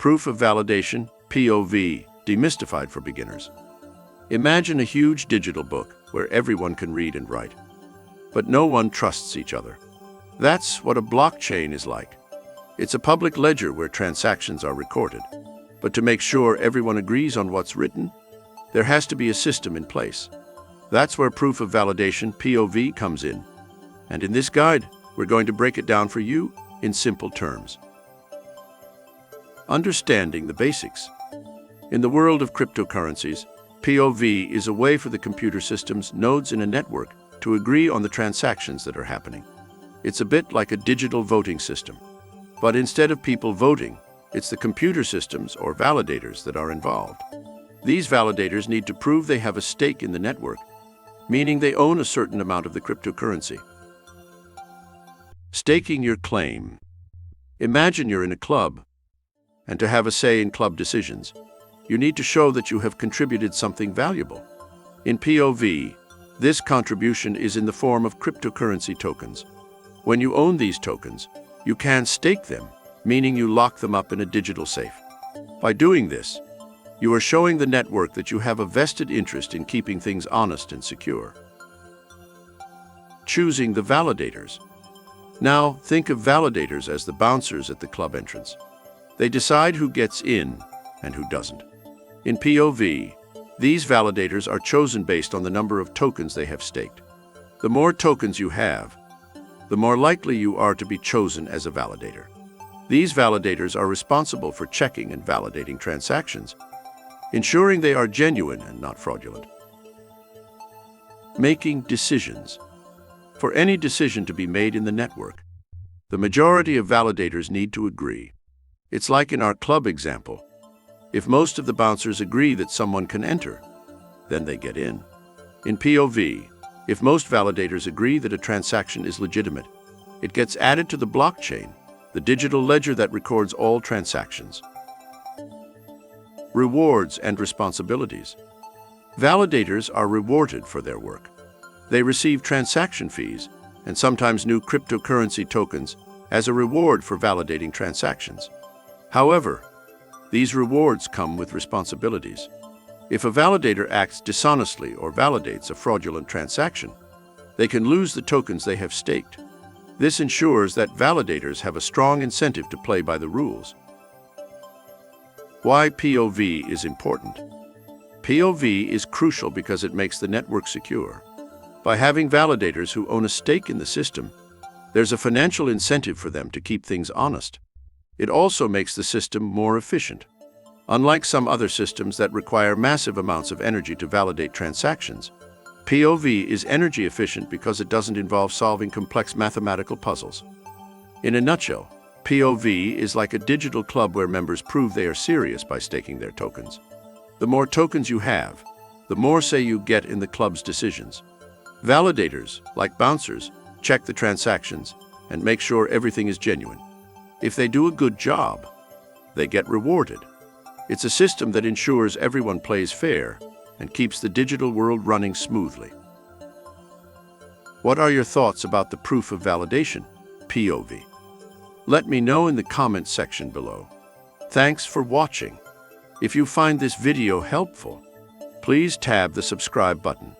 Proof of validation, PoV, demystified for beginners. Imagine a huge digital book where everyone can read and write, but no one trusts each other. That's what a blockchain is like. It's a public ledger where transactions are recorded. But to make sure everyone agrees on what's written, there has to be a system in place. That's where proof of validation, PoV, comes in. And in this guide, we're going to break it down for you in simple terms. Understanding the basics. In the world of cryptocurrencies, PoV is a way for the computer systems, nodes in a network, to agree on the transactions that are happening. It's a bit like a digital voting system. But instead of people voting, it's the computer systems or validators that are involved. These validators need to prove they have a stake in the network, meaning they own a certain amount of the cryptocurrency. Staking your claim. Imagine you're in a club, and to have a say in club decisions, you need to show that you have contributed something valuable. In PoV, this contribution is in the form of cryptocurrency tokens. When you own these tokens, you can stake them, meaning you lock them up in a digital safe. By doing this, you are showing the network that you have a vested interest in keeping things honest and secure. Choosing the validators. Now, think of validators as the bouncers at the club entrance. They decide who gets in and who doesn't. In PoV, these validators are chosen based on the number of tokens they have staked. The more tokens you have, the more likely you are to be chosen as a validator. These validators are responsible for checking and validating transactions, ensuring they are genuine and not fraudulent. Making decisions. For any decision to be made in the network, the majority of validators need to agree. It's like in our club example. If most of the bouncers agree that someone can enter, then they get in. In PoV, if most validators agree that a transaction is legitimate, it gets added to the blockchain, the digital ledger that records all transactions. Rewards and responsibilities. Validators are rewarded for their work. They receive transaction fees and sometimes new cryptocurrency tokens as a reward for validating transactions. However, these rewards come with responsibilities. If a validator acts dishonestly or validates a fraudulent transaction, they can lose the tokens they have staked. This ensures that validators have a strong incentive to play by the rules. Why PoV is important. PoV is crucial because it makes the network secure. By having validators who own a stake in the system, there's a financial incentive for them to keep things honest. It also makes the system more efficient. Unlike some other systems that require massive amounts of energy to validate transactions, PoV is energy efficient because it doesn't involve solving complex mathematical puzzles. In a nutshell, PoV is like a digital club where members prove they are serious by staking their tokens. The more tokens you have, the more say you get in the club's decisions. Validators, like bouncers, check the transactions and make sure everything is genuine. If they do a good job, they get rewarded. It's a system that ensures everyone plays fair and keeps the digital world running smoothly. What are your thoughts about the proof of validation, PoV? Let me know in the comments section below. Thanks for watching. If you find this video helpful, please tap the subscribe button